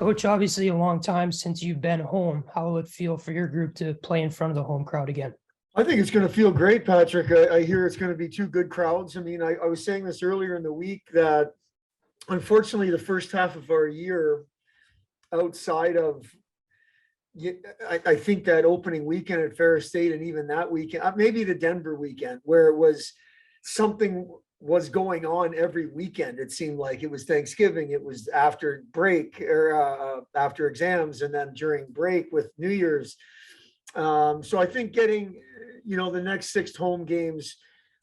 Coach, obviously a long time since you've been home. How will it feel for your group to play in front of the home crowd again? I think it's going to feel great, Patrick. I hear it's going to be two good crowds. I mean, I was saying this earlier in the week that unfortunately the first half of our year outside of, I think that opening weekend at Ferris State and even that weekend, maybe the Denver weekend, where it was something was going on every weekend. It seemed like it was Thanksgiving, it was after break or after exams, and then during break with New Year's. So I think getting, the next 6 home games,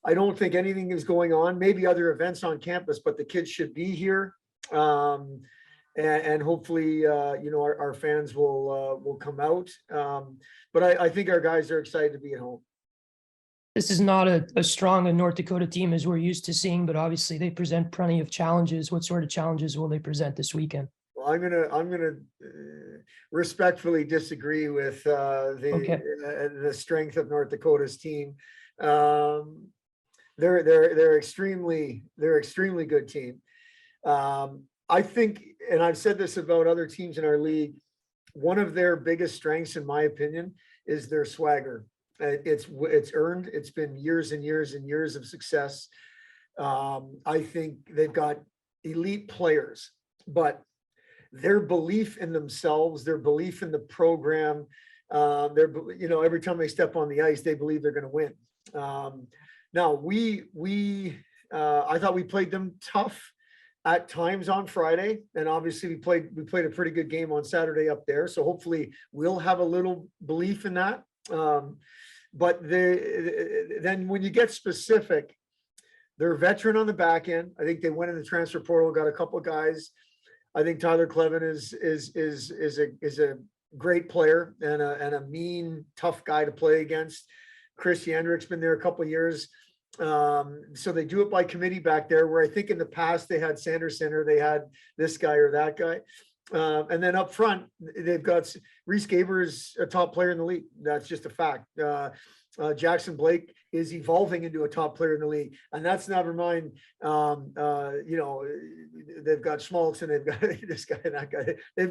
I don't think anything is going on, maybe other events on campus, but the kids should be here. And hopefully, our fans will come out. But I think our guys are excited to be at home. This is not a strong North Dakota team as we're used to seeing, but obviously they present plenty of challenges. What sort of challenges will they present this weekend? Well, I'm gonna respectfully disagree with the strength of North Dakota's team. They're extremely good team. I think, and I've said this about other teams in our league, one of their biggest strengths, in my opinion, is their swagger. It's earned. It's been years and years and years of success. I think they've got elite players, but their belief in themselves, their belief in the program, every time they step on the ice, they believe they're going to win. Now I thought we played them tough at times on Friday, and obviously we played a pretty good game on Saturday up there. So hopefully we'll have a little belief in that. But then when you get specific, they're a veteran on the back end. I think they went in the transfer portal, got a couple of guys. I think Tyler Clevin is a great player and a mean, tough guy to play against. Chris Yandrick's been there a couple of years. So they do it by committee back there, where I think in the past they had Sanderson or they had this guy or that guy. And then up front, they've got Reese Gaber is a top player in the league. That's just a fact. Jackson Blake is evolving into a top player in the league, and that's never mind. They've got Schmaltz and they've got this guy and that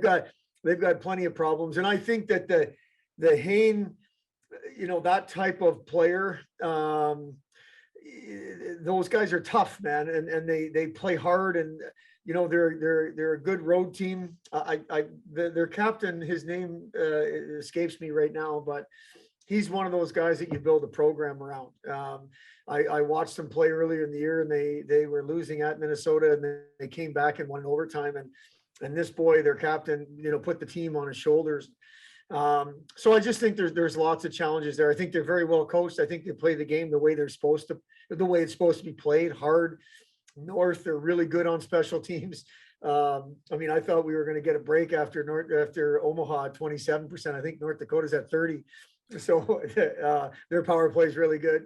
guy. They've got plenty of problems, and I think that the Hain, that type of player, those guys are tough, man, and they play hard, and they're a good road team. Their captain, his name escapes me right now, but he's one of those guys that you build a program around. I watched them play earlier in the year, and they were losing at Minnesota, and then they came back and won in overtime. And this boy, their captain, put the team on his shoulders. So I just think there's lots of challenges there. I think they're very well coached. I think they play the game the way it's supposed to be played, hard. North, they're really good on special teams. I thought we were going to get a break after Omaha at 27%. I think North Dakota's at 30%. So their power play is really good.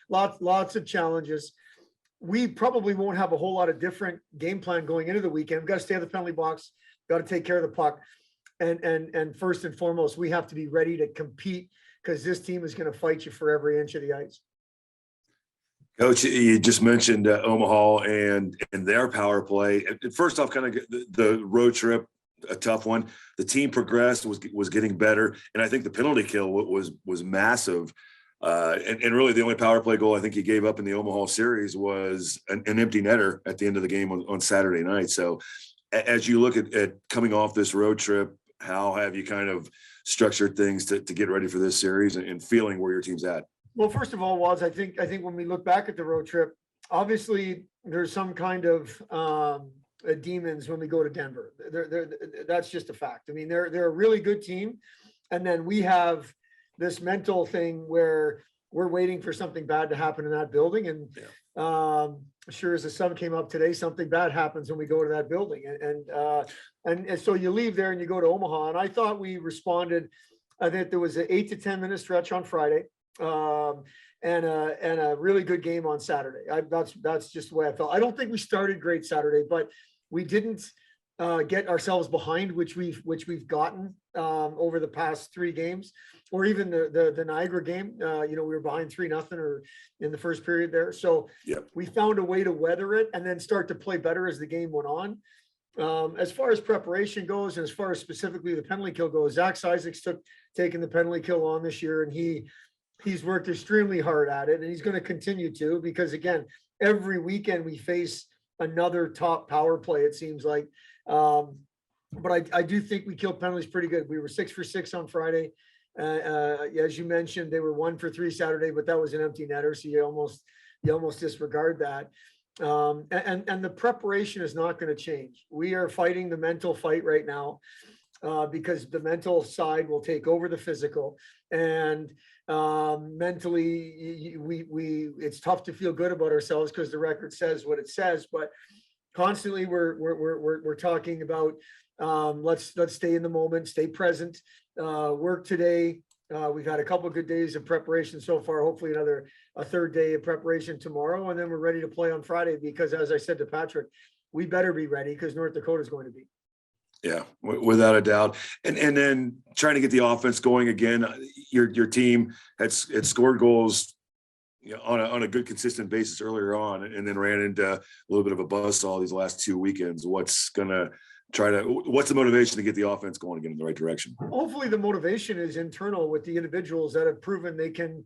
Lots of challenges. We probably won't have a whole lot of different game plan going into the weekend. We've got to stay at the penalty box, got to take care of the puck. And first and foremost, we have to be ready to compete, because this team is going to fight you for every inch of the ice. Coach, you just mentioned Omaha and their power play. First off, kind of the road trip, a tough one. The team progressed, was getting better, and I think the penalty kill was massive. And really, the only power play goal I think he gave up in the Omaha series was an empty netter at the end of the game on Saturday night. So, as you look at coming off this road trip, how have you kind of structured things to get ready for this series and feeling where your team's at? Well, first of all, I think when we look back at the road trip, obviously there's some kind of demons when we go to Denver. That's just a fact. I mean, they're a really good team, and then we have this mental thing where we're waiting for something bad to happen in that building. And sure as the sun came up today, something bad happens when we go to that building. And so you leave there and you go to Omaha. And I thought we responded. I think there was an 8 to 10 minute stretch on Friday. And a really good game on Saturday. That's just the way I felt. I don't think we started great Saturday, but we didn't get ourselves behind, which we've gotten over the past 3 games, or even the Niagara game. We were behind 3-0 or in the first period there. So we found a way to weather it and then start to play better as the game went on. As far as preparation goes, and as far as specifically the penalty kill goes, Zach Isaac's taken the penalty kill on this year, and he's worked extremely hard at it, and he's going to continue to, because again, every weekend we face another top power play, it seems like. But I do think we killed penalties pretty good. We were 6 for 6 on Friday. As you mentioned, they were 1 for 3 Saturday, but that was an empty netter, so you almost disregard that. And the preparation is not going to change. We are fighting the mental fight right now, because the mental side will take over the physical, and mentally it's tough to feel good about ourselves because the record says what it says, but constantly we're talking about, let's stay in the moment, stay present, work today. We've had a couple of good days of preparation so far, hopefully a third day of preparation tomorrow, and then we're ready to play on Friday, because as I said to Patrick, we better be ready because North Dakota is going to be. Yeah, without a doubt. And then trying to get the offense going again. Your team had scored goals, you know, on a good consistent basis earlier on, and then ran into a little bit of a buzzsaw these last 2 weekends. What's the motivation to get the offense going again in the right direction? Hopefully the motivation is internal with the individuals that have proven they can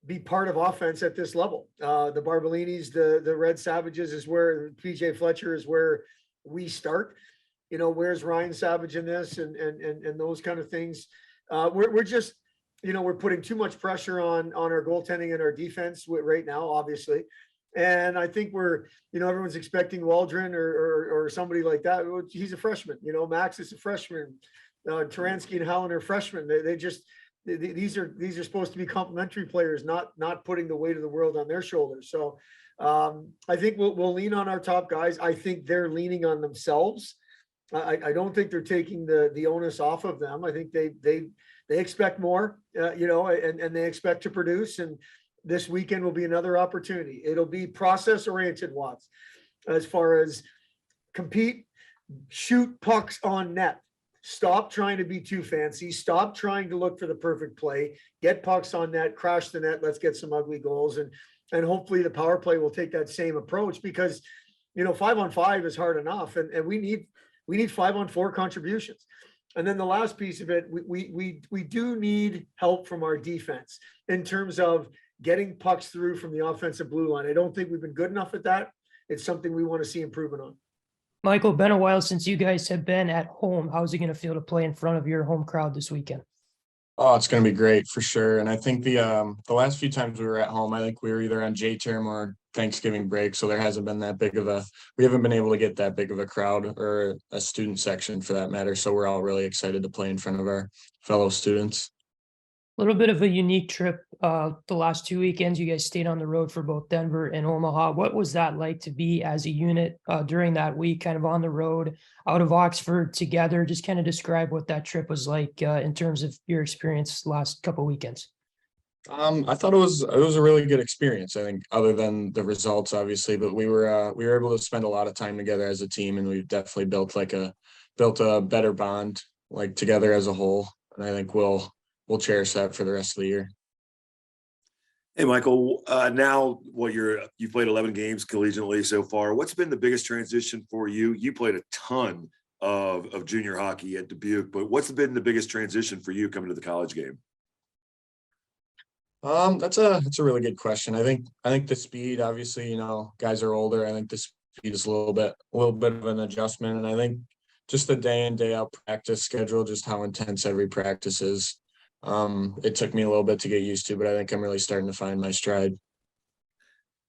be part of offense at this level. The Barbellinis, the Red Savages is where PJ Fletcher is where we start. You know, where's Ryan Savage in this, and those kind of things. We're just, you know, we're putting too much pressure on our goaltending and our defense right now, obviously. And I think everyone's expecting Waldron or somebody like that. He's a freshman. You know, Max is a freshman. Taransky and Hallen are freshmen. These are supposed to be complementary players, not putting the weight of the world on their shoulders. So I think we'll lean on our top guys. I think they're leaning on themselves. I don't think they're taking the onus off of them. I think they expect more, and they expect to produce. And this weekend will be another opportunity. It'll be process oriented, Watts, as far as compete, shoot pucks on net. Stop trying to be too fancy. Stop trying to look for the perfect play. Get pucks on net, crash the net. Let's get some ugly goals. And hopefully the power play will take that same approach, because, 5-on-5 is hard enough. And we need 5-on-4 contributions. And then the last piece of it, we do need help from our defense in terms of getting pucks through from the offensive blue line. I don't think we've been good enough at that. It's something we want to see improvement on. Michael, been a while since you guys have been at home. How's it going to feel to play in front of your home crowd this weekend? Oh, it's going to be great for sure. And I think the last few times we were at home, I think we were either on J-term or Thanksgiving break. So there hasn't been we haven't been able to get that big of a crowd, or a student section for that matter. So we're all really excited to play in front of our fellow students. A little bit of a unique trip. The last 2 weekends, you guys stayed on the road for both Denver and Omaha. What was that like to be as a unit during that week, kind of on the road out of Oxford together? Just kind of describe what that trip was like in terms of your experience last couple of weekends. I thought it was a really good experience. I think, other than the results, obviously, but we were able to spend a lot of time together as a team, and we've definitely built a better bond, like, together as a whole. And I think we'll cherish that for the rest of the year. Hey, Michael, now you've played 11 games collegiately so far. What's been the biggest transition for you? You played a ton of junior hockey at Dubuque, but what's been the biggest transition for you coming to the college game? That's a really good question. I think the speed, obviously, guys are older. I think the speed is a little bit of an adjustment. And I think just the day in, day out practice schedule, just how intense every practice is. It took me a little bit to get used to, but I think I'm really starting to find my stride.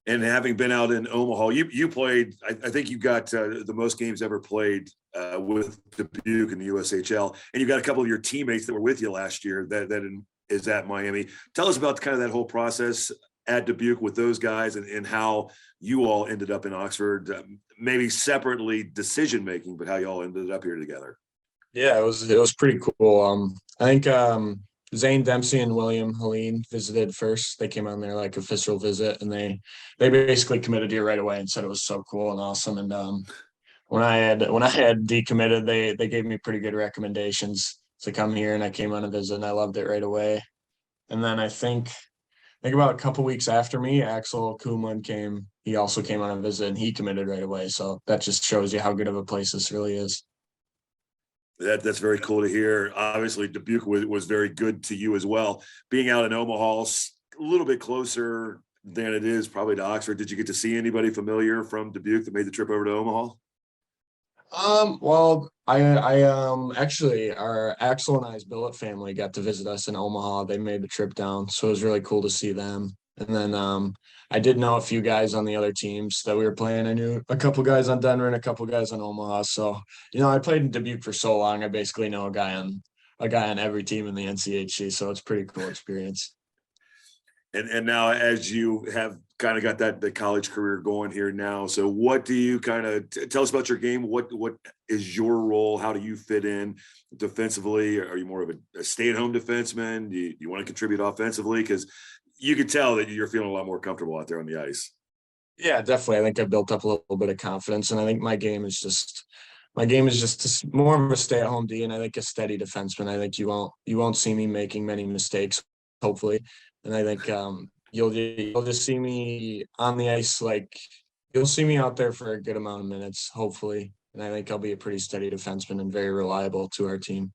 And having been out in Omaha, you played, I think you got the most games ever played with Dubuque in the USHL. And you've got a couple of your teammates that were with you last year that is at Miami. Tell us about kind of that whole process at Dubuque with those guys, and how you all ended up in Oxford, maybe separately decision-making, but how you all ended up here together. Yeah, it was pretty cool. I think Zane Dempsey and William Helene visited first. They came on their official visit, and they basically committed here right away and said it was so cool and awesome. And when I had decommitted, they gave me pretty good recommendations to come here, and I came on a visit and I loved it right away. And then I think about a couple weeks after me, Axel Kuhlman came he also came on a visit and he committed right away. So that just shows you how good of a place this really is. That's very cool to hear. Obviously, Dubuque was very good to you as well. Being out in Omaha, a little bit closer than it is probably to Oxford. Did you get to see anybody familiar from Dubuque that made the trip over to Omaha? Well, I actually our Axel and I's billet family got to visit us in Omaha. They made the trip down, so it was really cool to see them. And then I did know a few guys on the other teams that we were playing. I knew a couple guys on Denver and a couple guys on Omaha. So, I played in Dubuque for so long. I basically know a guy on every team in the NCHC. So it's a pretty cool experience. And now as you have kind of got the college career going here now, so what do you kind of tell us about your game? What is your role? How do you fit in defensively? Are you more of a stay-at-home defenseman? Do you want to contribute offensively? Because you could tell that you're feeling a lot more comfortable out there on the ice. Yeah, definitely. I think I built up a little bit of confidence, and I think my game is just more of a stay-at-home D, and I think a steady defenseman. I think you won't see me making many mistakes, hopefully. And I think you'll just see me on the ice, like you'll see me out there for a good amount of minutes, hopefully. And I think I'll be a pretty steady defenseman and very reliable to our team.